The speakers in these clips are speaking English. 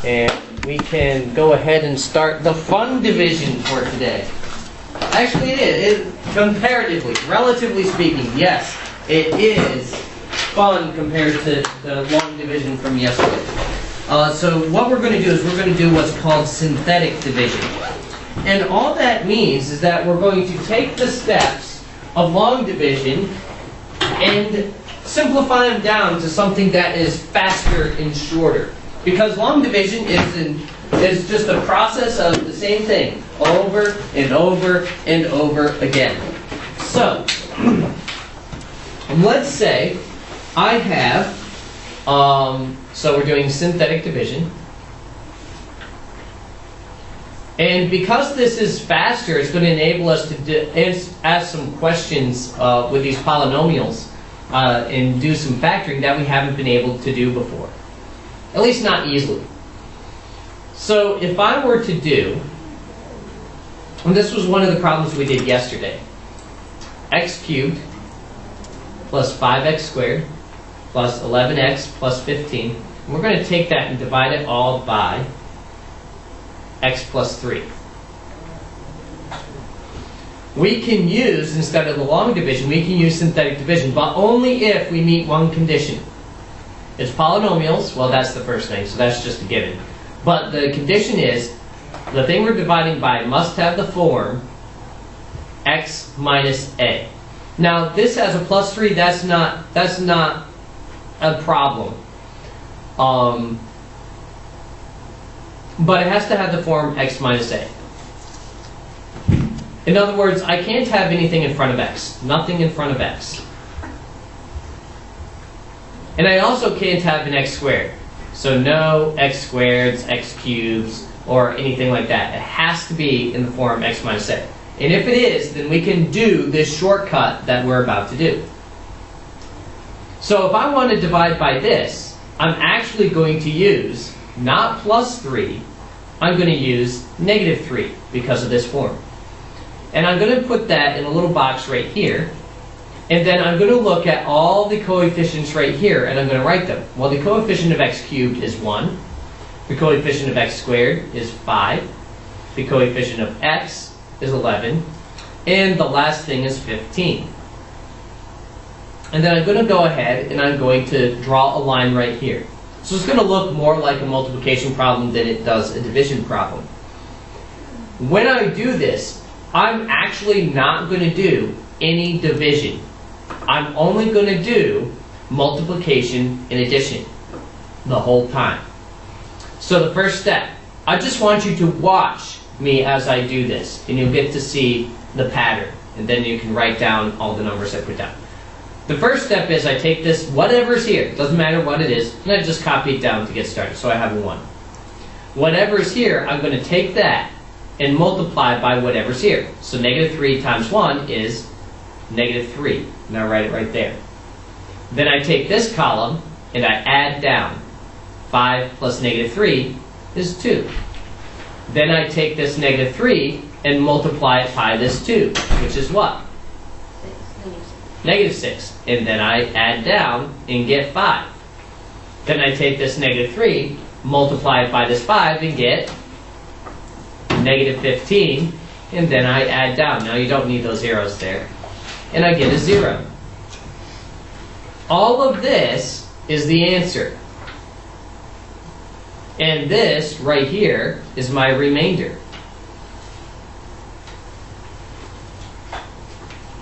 And we can go ahead and start the fun division for today. Actually, it is. Comparatively, relatively speaking, yes, it is fun compared to the long division from yesterday. So what we're going to do is we're going to do what's called synthetic division. And all that means is that we're going to take the steps of long division and simplify them down to something that is faster and shorter. Because long division is just a process of the same thing over and over and over again. So, let's say I have, so we're doing synthetic division. And because this is faster, it's going to enable us to ask some questions with these polynomials and do some factoring that we haven't been able to do before. At least not easily. So if I were to do, and this was one of the problems we did yesterday, x cubed plus 5x squared plus 11x plus 15. We're going to take that and divide it all by x plus 3. We can use, instead of the long division, we can use synthetic division, but only if we meet one condition. It's polynomials, well that's the first thing, so that's just a given. But the condition is, the thing we're dividing by must have the form x minus a. Now this has a plus 3, that's not a problem. But it has to have the form x minus a. In other words, I can't have anything in front of x. Nothing in front of x. And I also can't have an x squared. So no x squareds, x cubes, or anything like that. It has to be in the form x minus a. And if it is, then we can do this shortcut that we're about to do. So if I want to divide by this, I'm actually going to use not plus 3, I'm going to use negative 3 because of this form. And I'm going to put that in a little box right here. And then I'm going to look at all the coefficients right here, and I'm going to write them. Well, the coefficient of x cubed is 1. The coefficient of x squared is 5. The coefficient of x is 11. And the last thing is 15. And then I'm going to go ahead and I'm going to draw a line right here. So it's going to look more like a multiplication problem than it does a division problem. When I do this, I'm actually not going to do any division. I'm only going to do multiplication and addition the whole time. So the first step, I just want you to watch me as I do this, and you'll get to see the pattern, and then you can write down all the numbers I put down. The first step is I take this, whatever's here, doesn't matter what it is, and I just copy it down to get started, so I have a 1. Whatever's here, I'm going to take that and multiply by whatever's here. So negative 3 times 1 is negative 3. And I write it right there. Then I take this column and I add down. 5 plus negative 3 is 2. Then I take this negative 3 and multiply it by this 2, which is what? Negative 6. And then I add down and get 5. Then I take this negative 3, multiply it by this 5 and get negative 15, and then I add down. Now you don't need those arrows there. And I get a 0. All of this is the answer. And this right here is my remainder.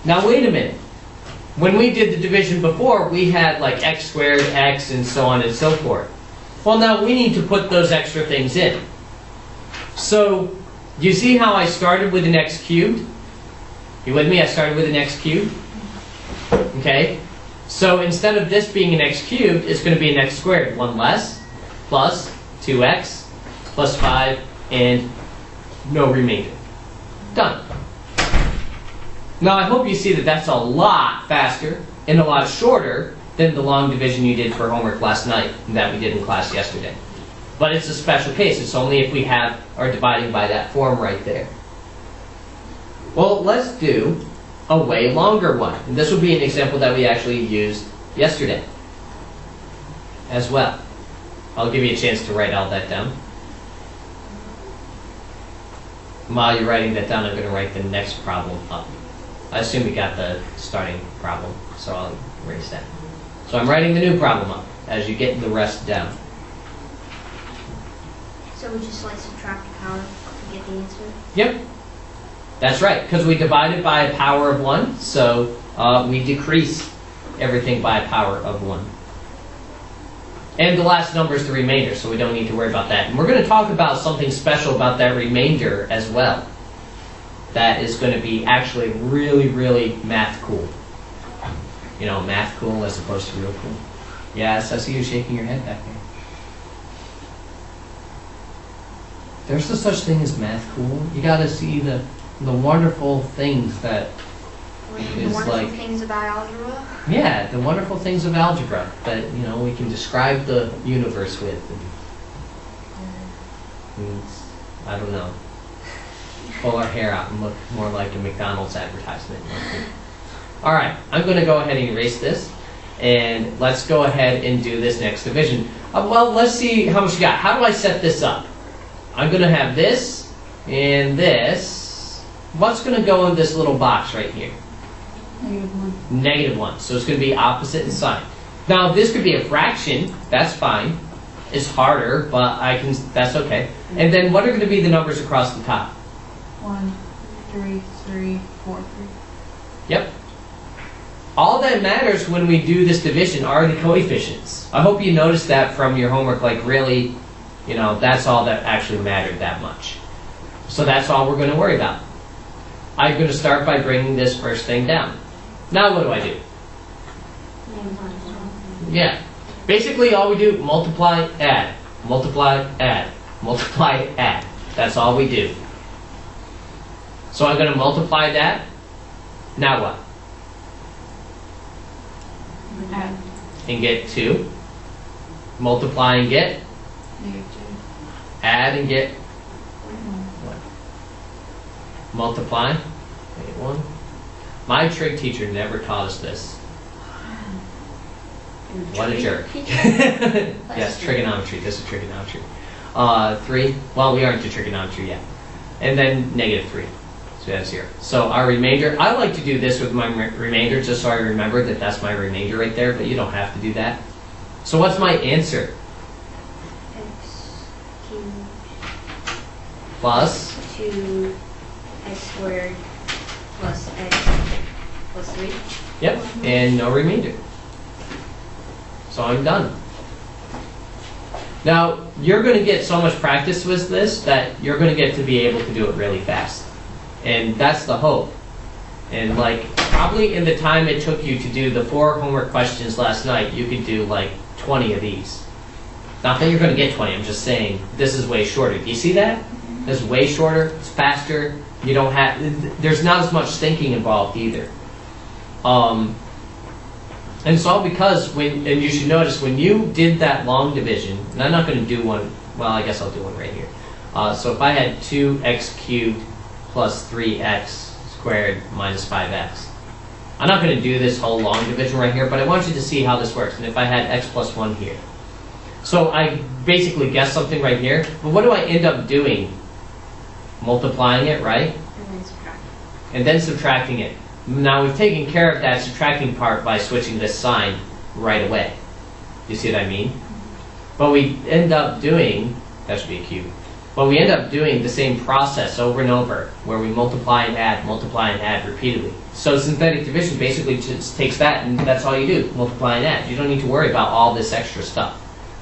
Now wait a minute. When we did the division before, we had like x squared, x, and so on and so forth. Well, now we need to put those extra things in. So, do you see how I started with an x cubed? You with me? I started with an x cubed. Okay? So instead of this being an x cubed, it's going to be an x squared. 1 less, plus 2x, plus 5, and no remainder. Done. Now I hope you see that that's a lot faster and a lot shorter than the long division you did for homework last night and that we did in class yesterday. But it's a special case. It's only if we are dividing by that form right there. Well, let's do a way longer one. And this will be an example that we actually used yesterday as well. I'll give you a chance to write all that down. While you're writing that down, I'm going to write the next problem up. I assume you got the starting problem, so I'll erase that. So I'm writing the new problem up as you get the rest down. So we just like subtract the power to get the answer? Yep. That's right, because we divided by a power of 1, so we decrease everything by a power of 1. And the last number is the remainder, so we don't need to worry about that. And we're going to talk about something special about that remainder as well. That is going to be actually really, really math cool. You know, math cool as opposed to real cool. Yes, I see you shaking your head back there. There's no such thing as math cool. You got to see the wonderful things that The wonderful things about algebra? Yeah, the wonderful things of algebra that, you know, we can describe the universe with. And I don't know. Pull our hair out and look more like a McDonald's advertisement. All right, I'm going to go ahead and erase this. And let's go ahead and do this next division. Well, let's see how much you got. How do I set this up? I'm going to have this and this. What's going to go in this little box right here? -1. -1. So it's going to be opposite in sign. Now this could be a fraction. That's fine. It's harder, but that's okay. And then what are going to be the numbers across the top? 1, 3, 3, 4, 3. Yep. All that matters when we do this division are the coefficients. I hope you noticed that from your homework. Like really, you know, that's all that actually mattered that much. So that's all we're going to worry about. I'm going to start by bringing this first thing down. Now what do I do? Yeah. Basically all we do, multiply, add, multiply, add, multiply, add. That's all we do. So I'm going to multiply that. Now what? Add. And get 2. Multiply and get? -2. Add and get? 1. Multiply. -1. My trig teacher never taught us this. What a jerk. Yes, trigonometry. This is trigonometry. 3. Well, we aren't to trigonometry yet. And then -3. So that's 0. So our remainder, I like to do this with my remainder just so I remember that that's my remainder right there, but you don't have to do that. So what's my answer? X cubed Plus 2x squared plus x plus 3. Yep, and no remainder. So I'm done. Now, you're going to get so much practice with this that you're going to get to be able to do it really fast. And that's the hope. And like, probably in the time it took you to do the 4 homework questions last night, you could do like 20 of these. Not that you're going to get 20, I'm just saying this is way shorter. Do you see that? This is way shorter, it's faster. You don't have, there's not as much thinking involved either. And it's all because and you should notice when you did that long division, and I'm not going to do one, well, I guess I'll do one right here. So if I had 2x cubed plus 3x squared minus 5x. I'm not going to do this whole long division right here, but I want you to see how this works. And if I had x plus 1 here. So I basically guessed something right here, but what do I end up doing? Multiplying it, right? And then subtract. And then subtracting it. Now we've taken care of that subtracting part by switching this sign right away. You see what I mean? But we end up doing, that should be a cube, but we end up doing the same process over and over where we multiply and add repeatedly. So synthetic division basically just takes that and that's all you do, multiply and add. You don't need to worry about all this extra stuff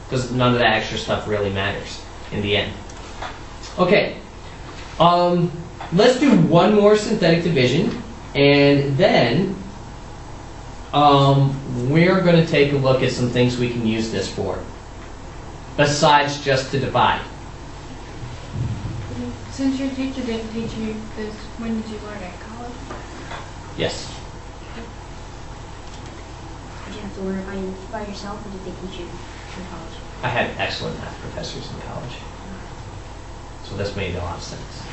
because none of that extra stuff really matters in the end. Okay, let's do one more synthetic division. And then we're going to take a look at some things we can use this for, besides just to divide. Since your teacher didn't teach you this, when did you learn it? College? Yes. Did you have to learn it by yourself, or did they teach you in college? I had excellent math professors in college. So this made a lot of sense.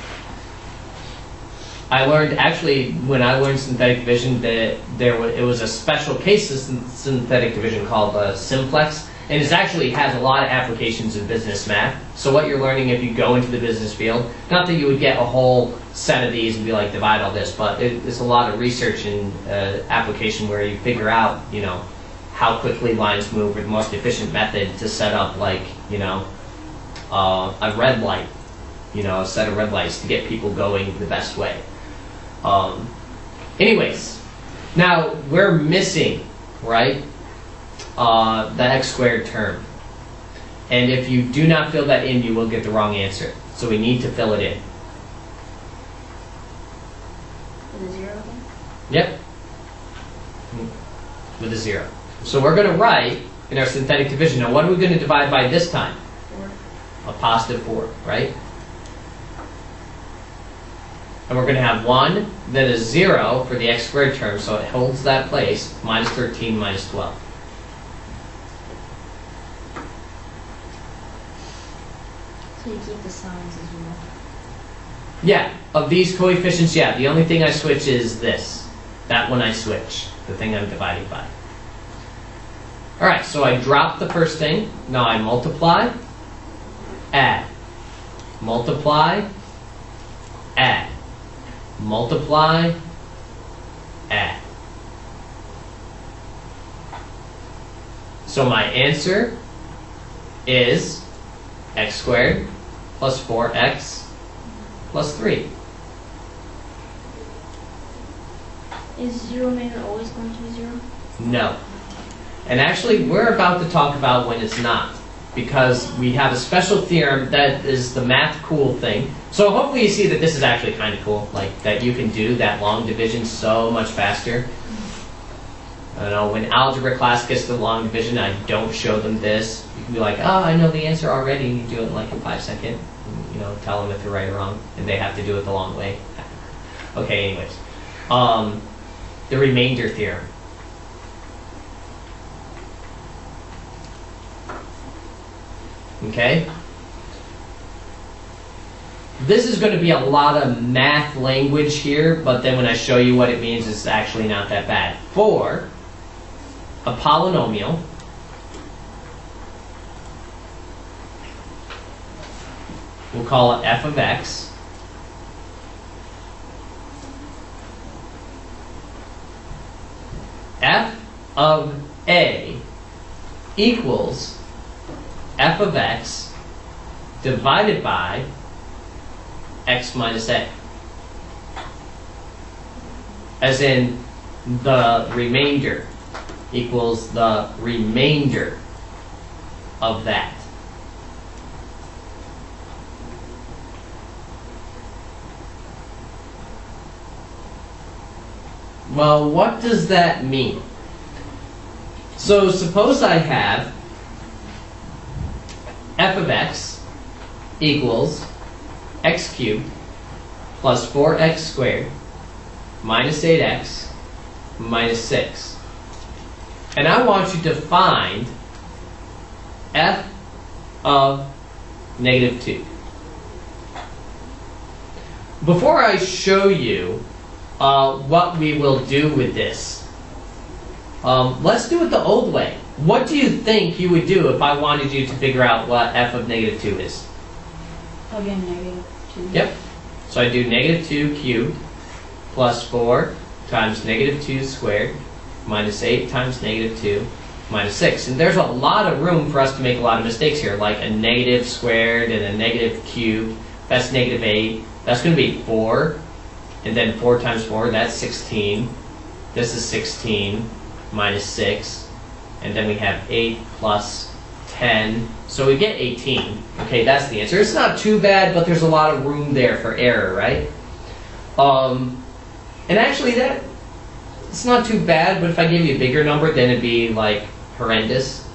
I learned, actually, when I learned synthetic division, that it was a special case of synthetic division called simplex, And it actually has a lot of applications in business math. So what you're learning if you go into the business field, not that you would get a whole set of these and be like, divide all this, but it's a lot of research and application where you figure out, you know, how quickly lines move or the most efficient method to set up, like, you know, a red light, you know, a set of red lights to get people going the best way. Anyways, now we're missing, right, the x squared term. And if you do not fill that in, you will get the wrong answer. So we need to fill it in. With a 0 again? Yep. With a 0. So we're going to write in our synthetic division. Now what are we going to divide by this time? 4. A positive 4, right? And we're going to have 1, then a 0 for the x squared term, so it holds that place, minus 13 minus 12. So you keep the signs as well. Yeah, of these coefficients, yeah, the only thing I switch is this. That one I switch, the thing I'm dividing by. All right, so I drop the first thing. Now I multiply, add, multiply, add, multiply, add. So my answer is x squared plus 4x plus 3. Is 0 maybe always going to be 0? No. And actually, we're about to talk about when it's not, because we have a special theorem that is the math cool thing. So hopefully you see that this is actually kind of cool, like that you can do that long division so much faster. I don't know, when algebra class gets to long division, I don't show them this. You can be like, oh, I know the answer already, and you do it in like a 5 second. You know, tell them if they're right or wrong, and they have to do it the long way. Okay, anyways. The remainder theorem. Okay? This is going to be a lot of math language here, but then when I show you what it means, it's actually not that bad. For a polynomial, we'll call it f of x, f of a equals f of x divided by x minus a. As in, the remainder equals the remainder of that. Well, what does that mean? So suppose I have f of x equals x cubed plus 4x squared minus 8x minus 6. And I want you to find f of negative 2. Before I show you what we will do with this, let's do it the old way. What do you think you would do if I wanted you to figure out what f of negative 2 is? Plug in negative 2. Yep. So I do negative 2 cubed plus 4 times negative 2 squared minus 8 times negative 2 minus 6. And there's a lot of room for us to make a lot of mistakes here, like a negative squared and a negative cubed. That's negative 8. That's going to be 4. And then 4 times 4, that's 16. This is 16 minus 6. And then we have 8 plus 10. So we get 18. Okay, that's the answer. It's not too bad, but there's a lot of room there for error, right? And actually, it's not too bad, but if I give you a bigger number, then it'd be like horrendous.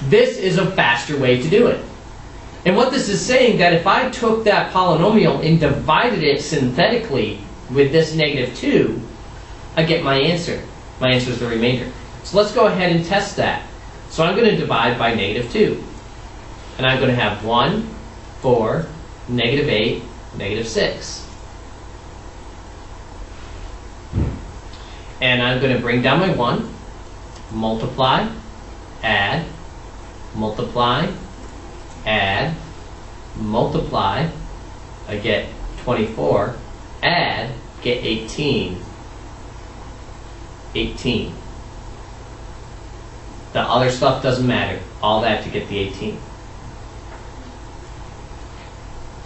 This is a faster way to do it. And what this is saying, that if I took that polynomial and divided it synthetically with this negative 2, I get my answer. My answer is the remainder. So let's go ahead and test that. So I'm going to divide by negative 2. And I'm going to have 1, 4, negative 8, negative 6. And I'm going to bring down my 1, multiply, add, multiply, add, multiply, I get 24, add, get 18. 18. The other stuff doesn't matter. All that to get the 18.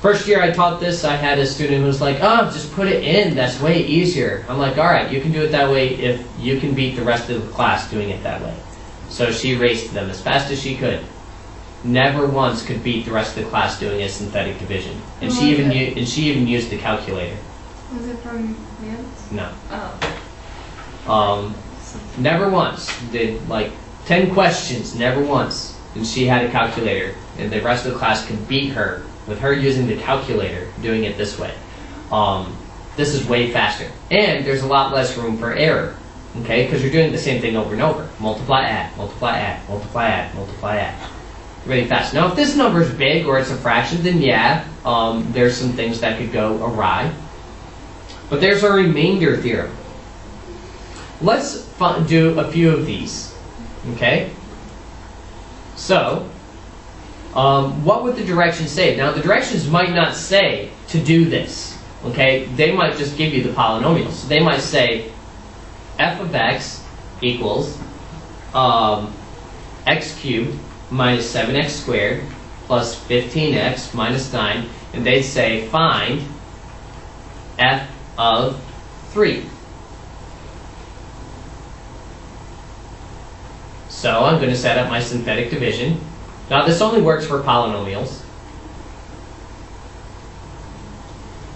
First year I taught this, I had a student who was like, oh, just put it in. That's way easier. I'm like, all right, you can do it that way if you can beat the rest of the class doing it that way. So she raced them as fast as she could. Never once could beat the rest of the class doing a synthetic division. And she even used the calculator. Was it from Lance? No. Oh. Never once. Did like 10 questions, never once. And she had a calculator. And the rest of the class could beat her with her using the calculator, doing it this way. This is way faster. And there's a lot less room for error. Okay? Because you're doing the same thing over and over. Multiply, add, multiply, add, multiply, add, multiply, add. Really fast. Now, if this number is big or it's a fraction, then yeah, there's some things that could go awry. But there's our remainder theorem. Let's do a few of these. Okay? So, what would the directions say? Now, the directions might not say to do this. Okay? They might just give you the polynomials. So they might say f of x equals x cubed minus 7x squared plus 15x minus 9. And they'd say find f of 3. So I'm going to set up my synthetic division. Now this only works for polynomials.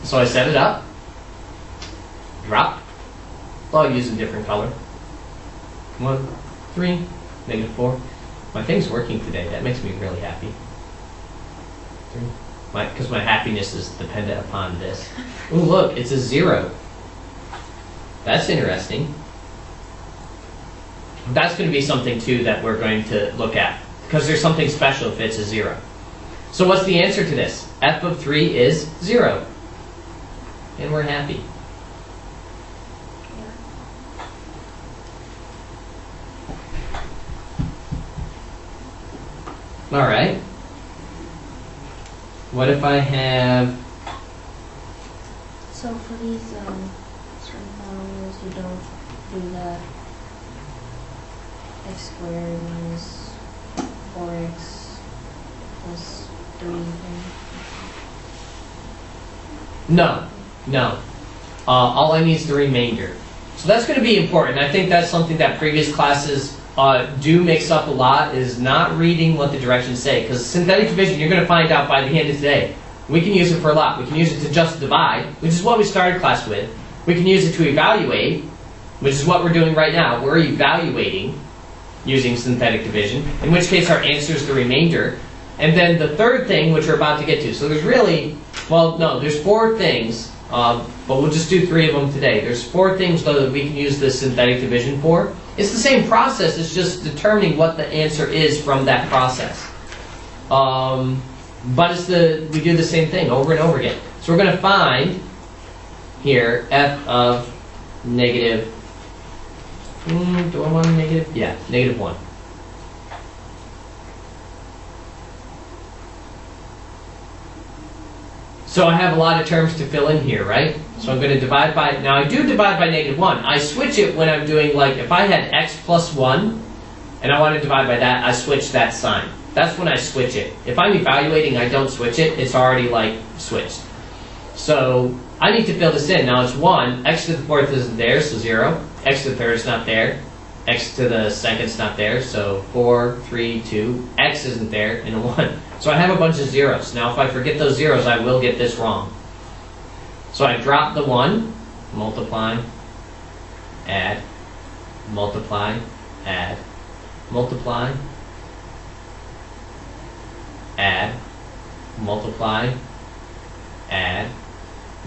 So I set it up, drop. I'll use a different color. 1, 3, -4. My thing's working today. That makes me really happy. Because my happiness is dependent upon this. Ooh, look, it's a 0. That's interesting. That's going to be something, too, that we're going to look at. Because there's something special if it's a 0. So what's the answer to this? F of 3 is 0. And we're happy. All right. What if I have... So for these certain polynomials, you don't do the x squared minus 4x plus 3 thing? No. All I need is the remainder. So that's going to be important. I think that's something that previous classes do mix up a lot, is not reading what the directions say. Because synthetic division, you're going to find out by the end of today. We can use it for a lot. We can use it to just divide, which is what we started class with. We can use it to evaluate, which is what we're doing right now. We're evaluating using synthetic division, in which case our answer is the remainder. And then the third thing, which we're about to get to. So there's really, well, no, there's 4 things, but we'll just do 3 of them today. There's 4 things, though, that we can use this synthetic division for. It's the same process, it's just determining what the answer is from that process. But we do the same thing over and over again. So we're going to find here f of negative, do I want a negative? Yeah, -1. So I have a lot of terms to fill in here, right? So I'm going to divide by, now I do divide by -1. I switch it when I'm doing, like, if I had x plus 1, and I want to divide by that, I switch that sign. That's when I switch it. If I'm evaluating, I don't switch it. It's already, like, switched. So I need to fill this in. Now it's 1. X to the 4th isn't there, so 0. X to the 3rd is not there. X to the 2nd is not there, so 4, 3, 2. X isn't there, and a 1. So I have a bunch of zeros. Now if I forget those zeros, I will get this wrong. So I drop the 1, multiply, add, multiply, add, multiply, add, multiply, add,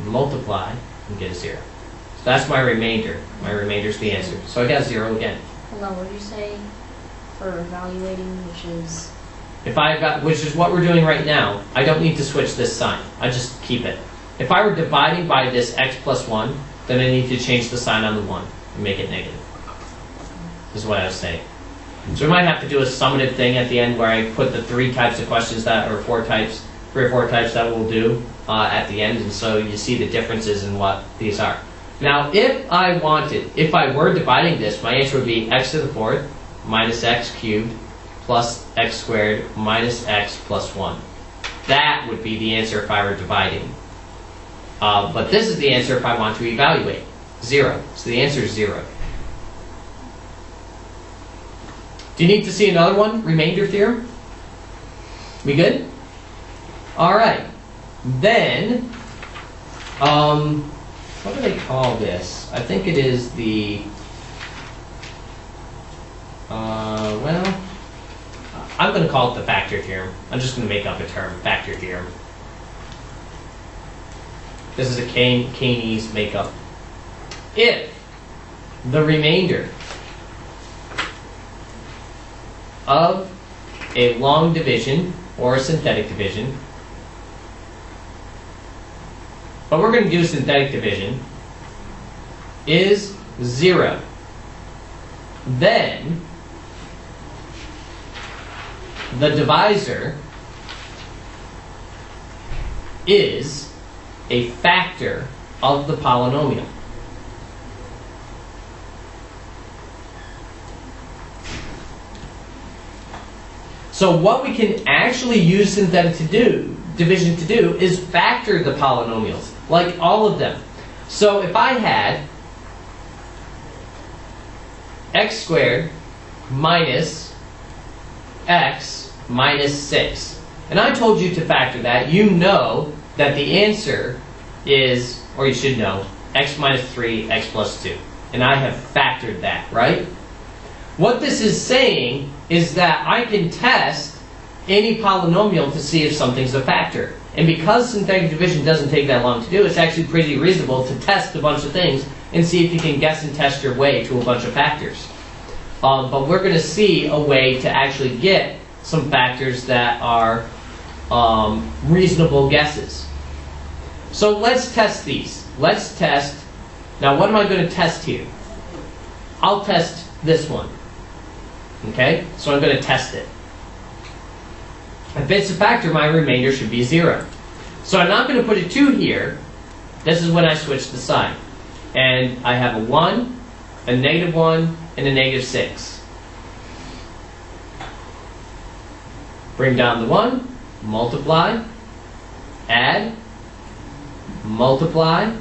multiply, and get a 0. So that's my remainder. My remainder is the answer. So I got 0 again. Hold on, what did you say for evaluating, which is? Which is what we're doing right now. I don't need to switch this sign. I just keep it. If I were dividing by this x plus 1, then I need to change the sign on the 1 and make it negative. This is what I was saying. So we might have to do a summative thing at the end where I put the 3 types of questions that, or 4 types, 3 or 4 types that we'll do at the end, and so you see the differences in what these are. Now, if I were dividing this, my answer would be x to the 4th minus x cubed plus x squared minus x plus 1. That would be the answer if I were dividing. But this is the answer if I want to evaluate. 0. So the answer is 0. Do you need to see another one? Remainder theorem? We good? All right. Then, what do they call this? I think it is the, well, I'm going to call it the factor theorem. I'm just going to make up a term, factor theorem. This is a Keynes makeup. If the remainder of a long division or a synthetic division, but we're going to do synthetic division, is 0, then the divisor is a factor of the polynomial. So what we can actually use synthetic division to do is factor the polynomials, like all of them. So if I had x squared minus x minus 6, and I told you to factor that, you know that the answer is, or you should know, x minus 3, x plus 2. And I have factored that, right? What this is saying is that I can test any polynomial to see if something's a factor. And because synthetic division doesn't take that long to do, it's actually pretty reasonable to test a bunch of things and see if you can guess and test your way to a bunch of factors. But we're going to see a way to actually get some factors that are reasonable guesses. So let's test these. Let's test. Now what am I going to test here? I'll test this one. Okay? So I'm going to test it. If it's a factor, my remainder should be 0. So I'm not going to put a 2 here. This is when I switch the sign. And I have a 1, a negative 1, and a negative 6. Bring down the 1, multiply, add, multiply,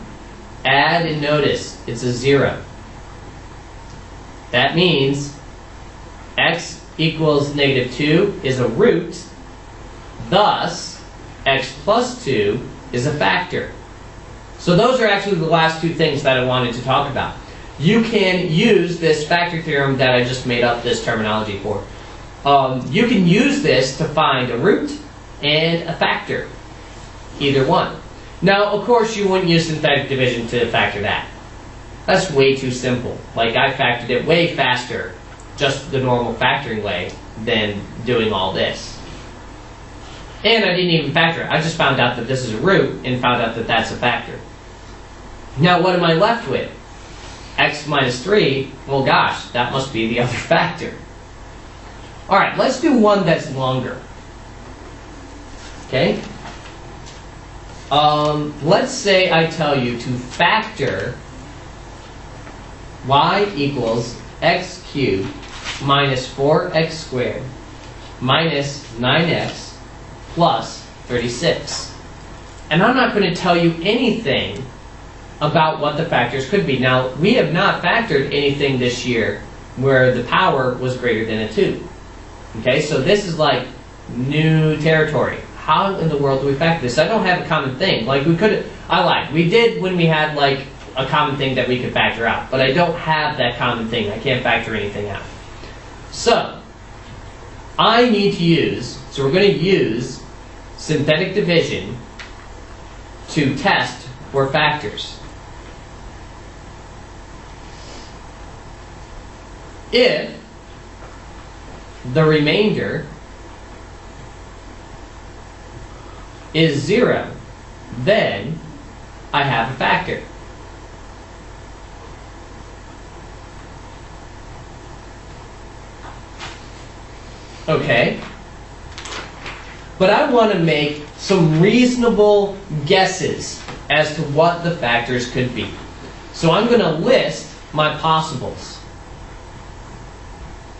add, and notice it's a 0. That means x equals negative 2 is a root, thus x plus 2 is a factor. So those are actually the last 2 things that I wanted to talk about. You can use this factor theorem that I just made up this terminology for. You can use this to find a root and a factor, either one. Now, of course, you wouldn't use synthetic division to factor that. That's way too simple. Like, I factored it way faster, just the normal factoring way, than doing all this. And I didn't even factor it. I just found out that this is a root and found out that that's a factor. Now, what am I left with? X minus 3, well, gosh, that must be the other factor. All right, let's do one that's longer. Okay? Let's say I tell you to factor y equals x cubed minus 4x squared minus 9x plus 36. And I'm not going to tell you anything about what the factors could be. Now, we have not factored anything this year where the power was greater than a 2. Okay, so this is like new territory. How in the world do we factor this? I don't have a common thing. Like, we could, I lied. We did when we had like a common thing that we could factor out, but I don't have that common thing. I can't factor anything out. So I need to use, so we're going to use synthetic division to test for factors. If the remainder is 0, then I have a factor. Okay. But I want to make some reasonable guesses as to what the factors could be. So I'm going to list my possibles.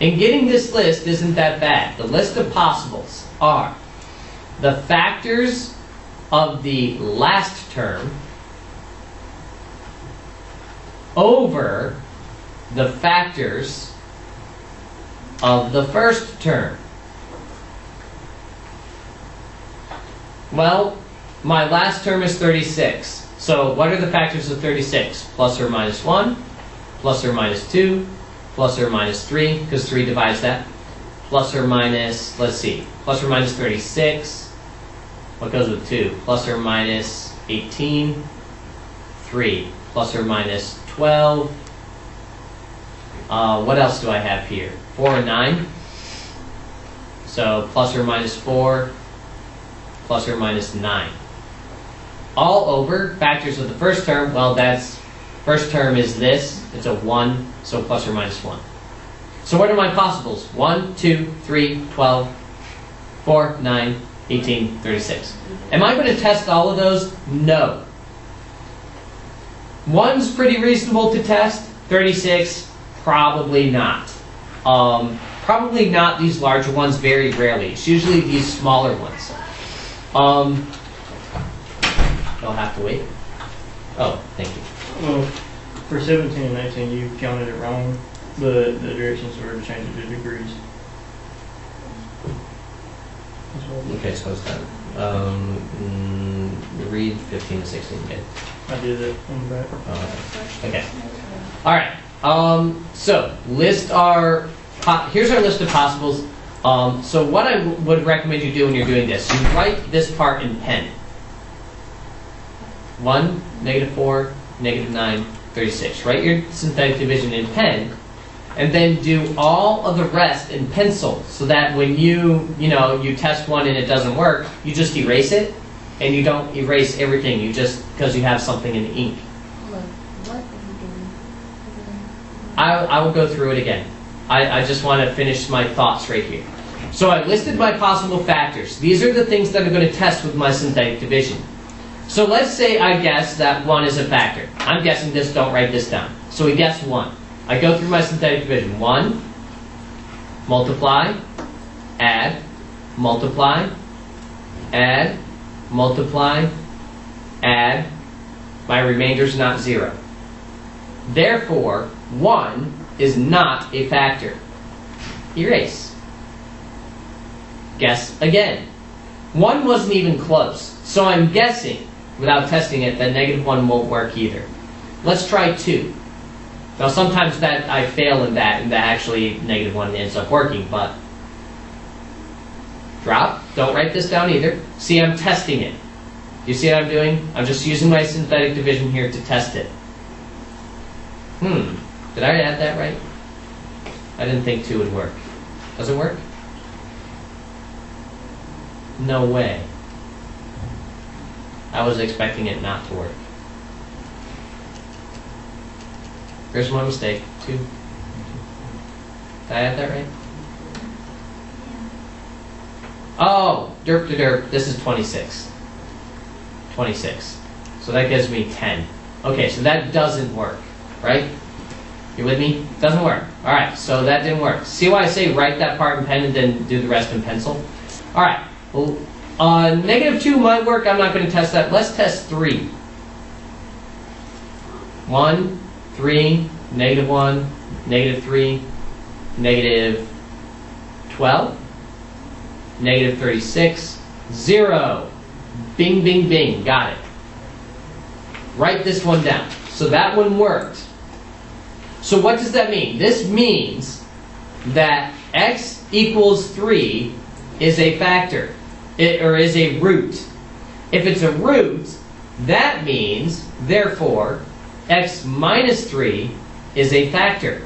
And getting this list isn't that bad. The list of possibles are the factors of the last term over the factors of the first term. Well, my last term is 36. So what are the factors of 36? Plus or minus 1, plus or minus 2, plus or minus 3, because 3 divides that. Plus or minus, let's see, plus or minus 36. What goes with 2? Plus or minus 18. 3. Plus or minus 12. What else do I have here? 4 and 9. So plus or minus 4. Plus or minus 9. All over factors of the first term. Well, that's first term is this. It's a 1, so plus or minus 1. So what are my possibles? 1, 2, 3, 12, 4, 9, 18, 36. Am I going to test all of those? No. 1's pretty reasonable to test. 36, probably not. Probably not these larger ones, very rarely. It's usually these smaller ones. I'll have to wait. Oh, thank you. Well, for 17 and 19, you counted it wrong. The directions were to change it to degrees. Okay, so it's done. Read 15 and 16 again. I did it on the back. Okay. All right. So list our. Here's our list of possibles. So what I would recommend you do when you're doing this, you write this part in pen. 1, -4, -9, 36. Write your synthetic division in pen, and then do all of the rest in pencil, so that when you test one and it doesn't work, you just erase it, and you don't erase everything. You just because you have something in the ink. Look, what are you doing? I will go through it again. I just want to finish my thoughts right here. So I listed my possible factors. These are the things that I'm going to test with my synthetic division. So let's say I guess that 1 is a factor. I'm guessing this, don't write this down. So we guess 1. I go through my synthetic division. 1, multiply, add, multiply, add, multiply, add. My remainder is not 0. Therefore, 1 is not a factor. Erase. Guess again. 1 wasn't even close. So I'm guessing, without testing it, that -1 won't work either. Let's try 2. Now sometimes that I fail in that, and that actually -1 ends up working, but drop. Don't write this down either. See, I'm testing it. You see what I'm doing? I'm just using my synthetic division here to test it. Did I add that right? I didn't think 2 would work. Does it work? No way. I was expecting it not to work. Here's my mistake. 2. Did I add that right? Oh, derp to derp. This is 26. 26. So that gives me 10. Okay, so that doesn't work, right? You with me? Doesn't work. All right, so that didn't work. See why I say write that part in pen and then do the rest in pencil? All right. Well, -2 might work. I'm not going to test that. Let's test 3. 1, 3, -1, -3, -12, -36, 0. Bing, bing, bing. Got it. Write this one down. So that one worked. So what does that mean? This means that x equals 3 is a factor, or is a root. If it's a root, that means, therefore, x minus 3 is a factor.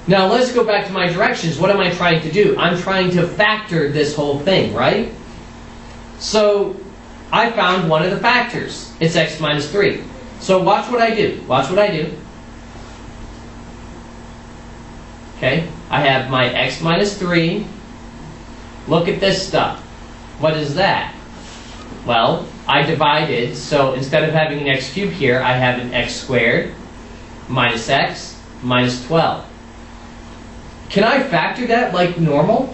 Now let's go back to my directions. What am I trying to do? I'm trying to factor this whole thing, right? So I found one of the factors. It's x minus 3. So watch what I do. Watch what I do. Okay? I have my x minus 3. Look at this stuff. What is that? Well, I divided, so instead of having an x cubed here, I have an x squared minus x minus 12. Can I factor that like normal?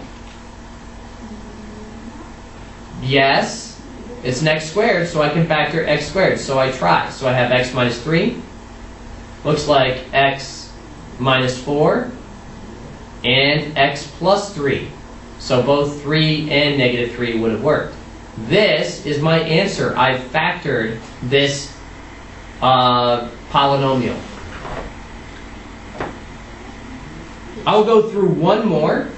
Yes. It's an x squared, so I can factor x squared. So I try. So I have x minus 3. Looks like x minus 4 and x plus 3. So both 3 and negative 3 would have worked. This is my answer. I factored this polynomial. I'll go through one more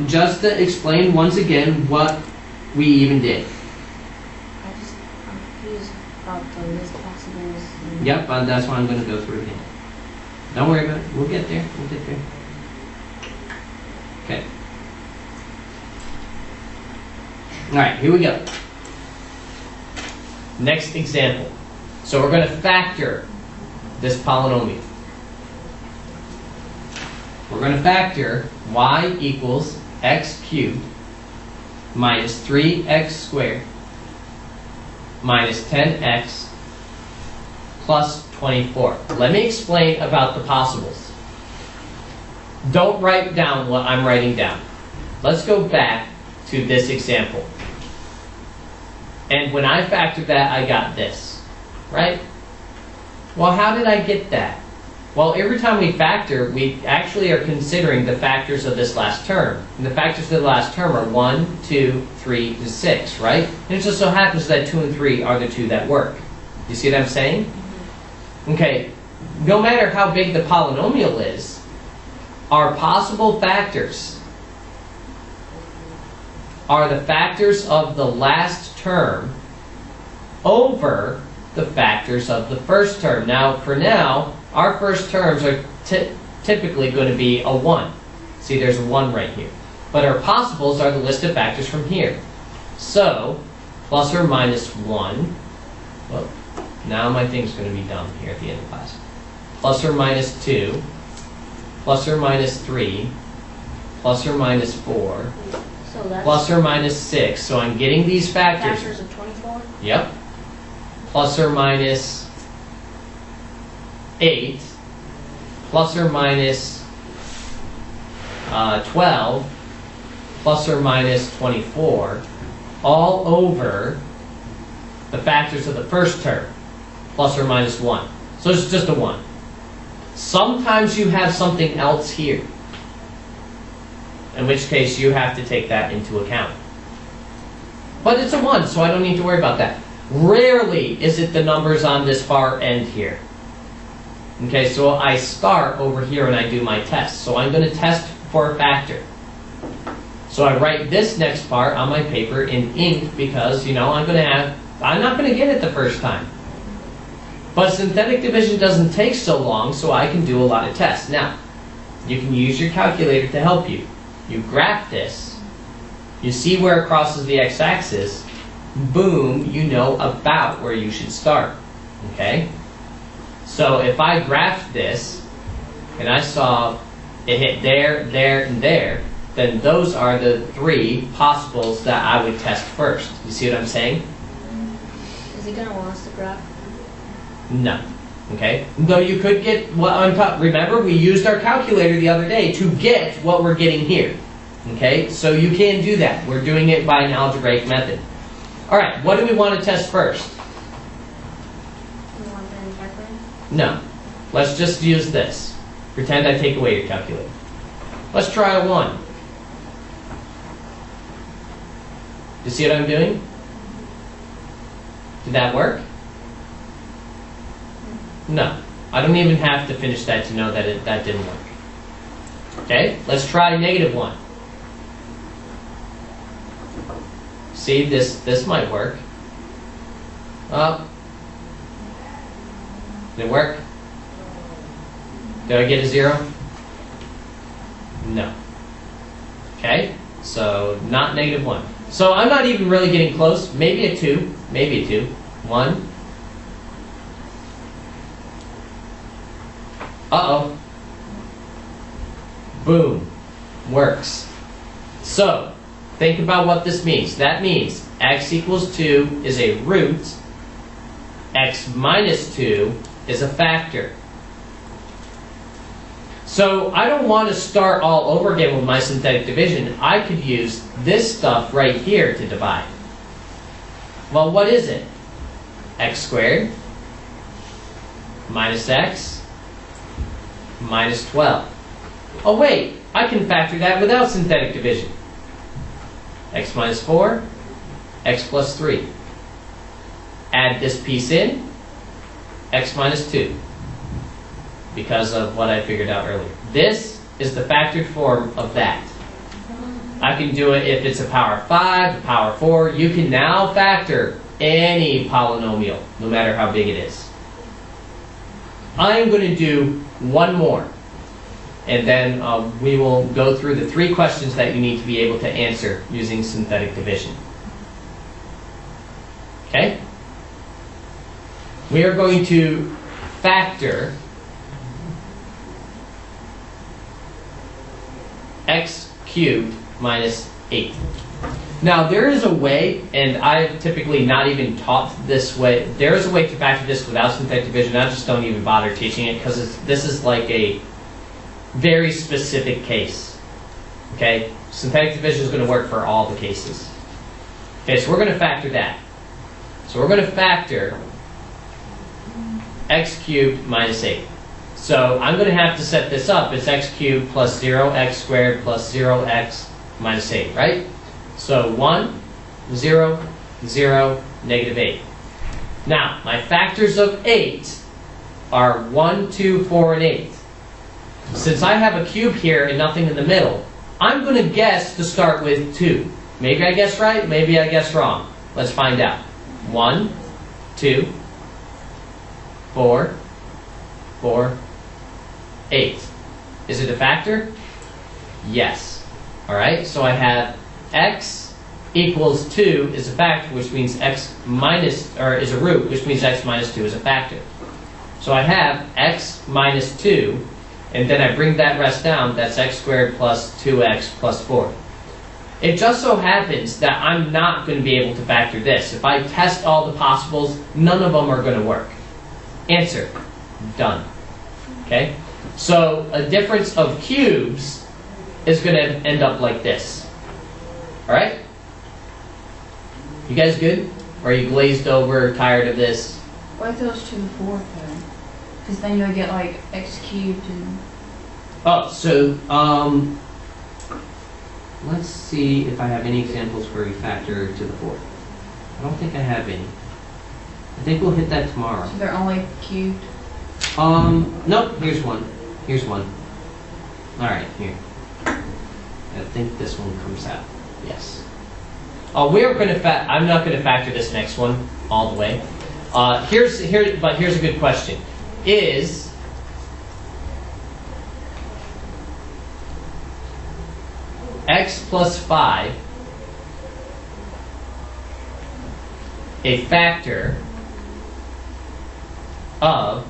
just to explain once again what we even did. I'm confused about the list possibles. Yep, that's why I'm going to go through it again. Don't worry about it. We'll get there. We'll get there. Okay. All right, here we go. Next example. So we're going to factor this polynomial. We're going to factor y equals x cubed minus 3x squared minus 10x plus 24. Let me explain about the possibles. Don't write down what I'm writing down. Let's go back to this example. And when I factored that, I got this, right? Well, how did I get that? Well, every time we factor, we actually are considering the factors of this last term. And the factors of the last term are 1, 2, 3, and 6, right? And it just so happens that 2 and 3 are the two that work. You see what I'm saying? Okay, no matter how big the polynomial is, our possible factors are the factors of the last term over the factors of the first term. Now, for now, our first terms are typically going to be a 1. See, there's a 1 right here. But our possibles are the list of factors from here. So, plus or minus 1. Well, now my thing's going to be dumb here at the end of class. Plus or minus 2. Plus or minus 3. Plus or minus 4. So that's Plus or minus 6. So I'm getting these factors. factors of 24? Yep. Plus or minus 8. Plus or minus 12. Plus or minus 24. All over the factors of the first term. Plus or minus 1. So it's just a 1. Sometimes you have something else here, in which case you have to take that into account. But it's a 1, so I don't need to worry about that. Rarely is it the numbers on this far end here. Okay, so I start over here and I do my test. So I'm going to test for a factor. So I write this next part on my paper in ink because, you know, I'm not going to get it the first time. But synthetic division doesn't take so long, so I can do a lot of tests. Now, you can use your calculator to help you. You graph this, you see where it crosses the x-axis, boom, you know about where you should start. Okay? So if I graphed this, and I saw it hit there, there, and there, then those are the 3 possibles that I would test first. You see what I'm saying? Is it going to want us to graph? No. Okay? Though you could get what on top. Remember, we used our calculator the other day to get what we're getting here. Okay? So you can do that. We're doing it by an algebraic method. Alright, what do we want to test first? You want the calculator? No. Let's just use this. Pretend I take away your calculator. Let's try a 1. You see what I'm doing? Did that work? No. I don't even have to finish that to know that that didn't work. Okay, let's try negative 1. See, this might work. Oh. Did it work? Did I get a 0? No. Okay, so not negative 1. So I'm not even really getting close. Maybe a 2. Maybe a 2. 1. Uh-oh. Boom. Works. So, think about what this means. That means x equals 2 is a root, x minus 2 is a factor. So I don't want to start all over again with my synthetic division. I could use this stuff right here to divide. Well, what is it? X squared minus x minus 12. Oh wait, I can factor that without synthetic division. X minus 4, x plus 3. Add this piece in, x minus 2. Because of what I figured out earlier. This is the factored form of that. I can do it if it's a power 5, a power 4. You can now factor any polynomial, no matter how big it is. I'm going to do one more. And then we will go through the 3 questions that you need to be able to answer using synthetic division. Okay? We are going to factor x cubed minus 8. Now there is a way, and I've typically not even taught this way, there is a way to factor this without synthetic division. I just don't even bother teaching it because this is like a very specific case. Okay? Synthetic division is going to work for all the cases. Okay, so we're going to factor that. So we're going to factor x cubed minus 8. So I'm going to have to set this up. It's x cubed plus 0, x squared plus 0x minus 8, right? So 1, 0, 0, negative 8. Now, my factors of 8 are 1, 2, 4, and 8. Since I have a cube here and nothing in the middle, I'm going to guess to start with 2. Maybe I guess right, maybe I guess wrong. Let's find out. 1, 2, 4, 4, 8. Is it a factor? Yes. Alright, so I have x equals 2 is a factor, which means x minus, or is a root, which means x minus 2 is a factor. So I have x minus 2, and then I bring that rest down, that's x squared plus 2x plus 4. It just so happens that I'm not going to be able to factor this. If I test all the possibles, none of them are going to work. Answer, done. Okay? So a difference of cubes is going to end up like this. Alright? You guys good? Or are you glazed over, tired of this? What if it was to the 4th then? Because then you would get like x cubed and... Oh, so, let's see if I have any examples where we factor to the 4th. I don't think I have any. I think we'll hit that tomorrow. So they're only cubed? Nope, here's one. Here's one. Alright, here. I think this one comes out. Yes. We're going to I'm not going to factor this next one all the way. Here's a good question. Is x plus 5 a factor of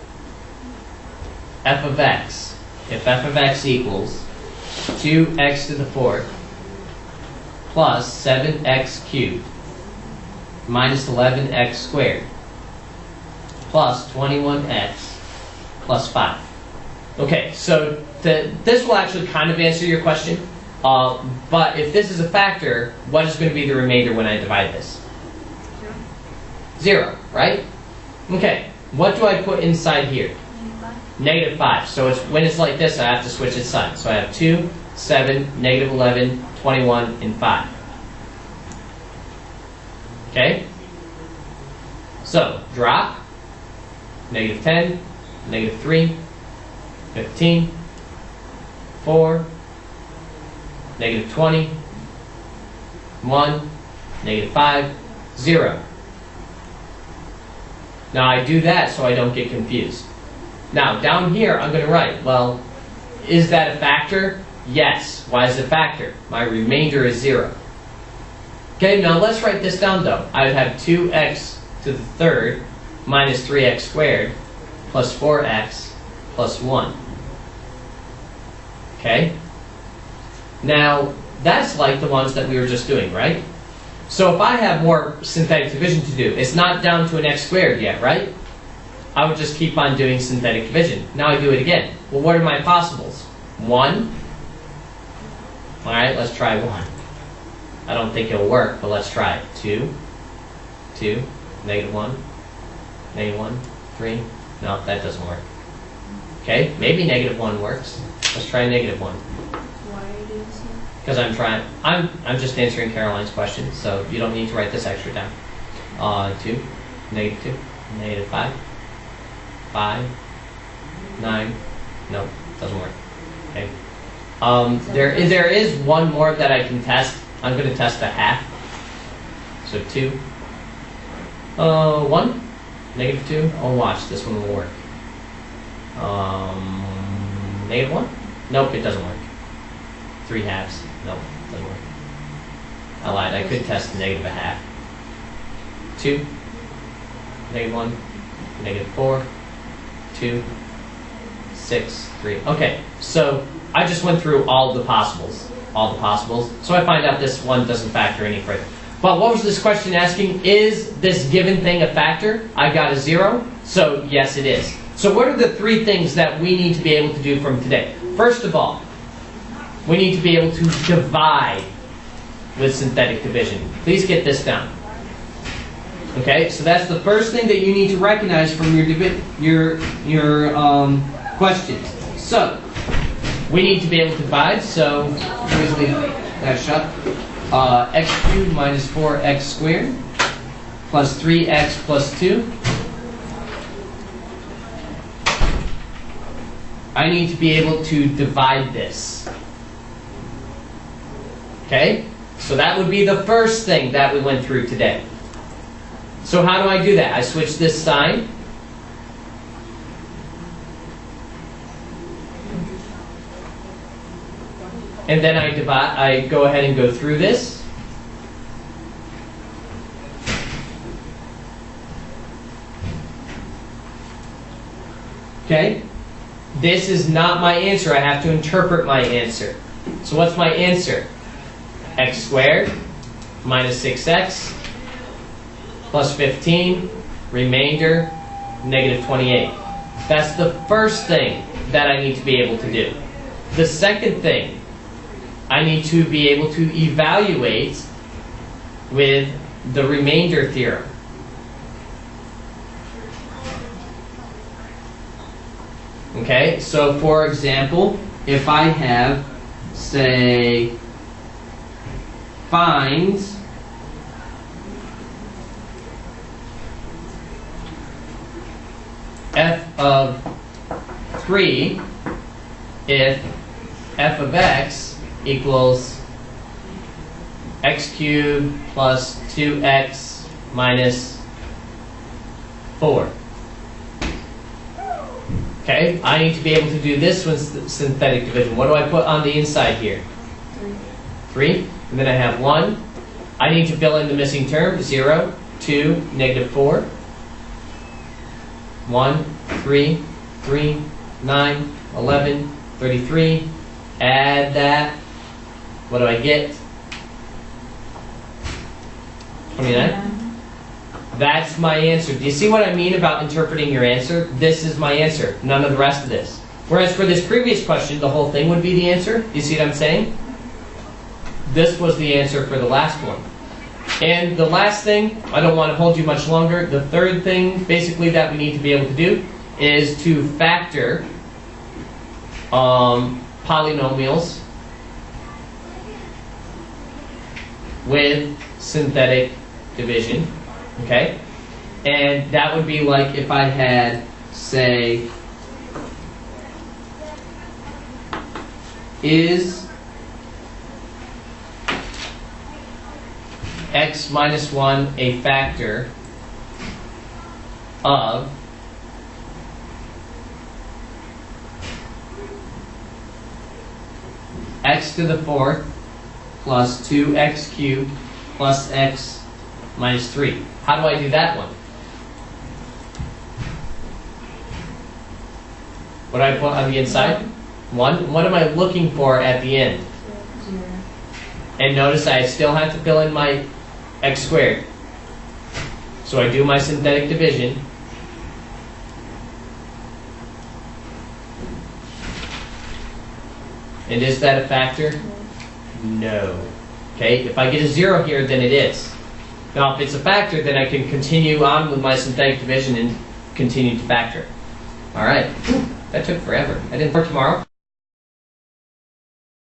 f of x if f of x equals 2x to the 4th plus 7x cubed minus 11x squared plus 21x plus 5. Okay, so this will actually kind of answer your question. But if this is a factor, what is going to be the remainder when I divide this? 0, right? Okay, what do I put inside here? Negative 5. So when it's like this, I have to switch its sign. So I have 2, 7, negative 11, 21, and 5. Okay? So, drop, negative 10, negative 3, 15, 4, negative 20, 1, negative 5, 0. Now I do that so I don't get confused. Now down here I'm going to write, well, is that a factor? Yes. Why is it a factor? My remainder is 0. Okay, now let's write this down though. I would have 2x to the 3rd minus 3x squared plus 4x plus 1. Okay? Now, that's like the ones that we were just doing, right? So if I have more synthetic division to do, it's not down to an x squared yet, right? I would just keep on doing synthetic division. Now I do it again. Well, what are my possibles? 1. All right, let's try 1. I don't think it'll work, but let's try it. 2, 2, negative 1, negative 1, 3. No, that doesn't work. Okay, maybe negative 1 works. Let's try negative 1. Why are you doing this? Because I'm just answering Caroline's question, so you don't need to write this extra down. 2, negative 2, negative 5, 5, 9. Nope, doesn't work. Okay. There is one more that I can test. I'm going to test a half. So 2, 1, negative 2. Oh, watch, this one will work. Negative 1? Nope, it doesn't work. 3 halves. Nope, doesn't work. I lied. I could test negative a half. 2, negative 1, negative 4, 2, 6, 3. Okay, so I just went through all the possibles. All the possibles. So I find out this one doesn't factor any further. But what was this question asking? Is this given thing a factor? I got a 0. So yes, it is. So what are the 3 things that we need to be able to do from today? First of all, we need to be able to divide with synthetic division. Please get this down. Okay, so that's the first thing that you need to recognize from your questions. So we need to be able to divide. So here's that shut. X cubed minus 4x squared plus 3x plus 2. I need to be able to divide this. Okay? So that would be the first thing that we went through today. So how do I do that? I switch this sign. And then I go ahead and go through this. Okay? This is not my answer. I have to interpret my answer. So what's my answer? X squared minus 6x plus 15, remainder, negative 28. That's the first thing that I need to be able to do. The second thing, I need to be able to evaluate with the remainder theorem. Okay, so for example, if I have, say, find f of 3 if f of x equals x cubed plus 2x minus 4. Okay, I need to be able to do this with synthetic division. What do I put on the inside here? 3. And then I have 1. I need to fill in the missing term. 0, 2, negative 4. 1, 3, 3, 9, 11, 33. Add that. What do I get? 29. That's my answer. Do you see what I mean about interpreting your answer? This is my answer. None of the rest of this. Whereas for this previous question, the whole thing would be the answer. Do you see what I'm saying? This was the answer for the last one. And the last thing, I don't want to hold you much longer. The third thing, basically, that we need to be able to do is to factor polynomials with synthetic division. Okay? And that would be like if I had, say, is x minus 1 a factor of x to the 4th plus 2x cubed plus x minus 3. How do I do that one? What do I put on the inside? 1. What am I looking for at the end? 0. And notice I still have to fill in my x squared. So I do my synthetic division. And is that a factor? No. Okay, if I get a 0 here, then it is. Now, if it's a factor, then I can continue on with my synthetic division and continue to factor. All right. That took forever. I didn't for tomorrow.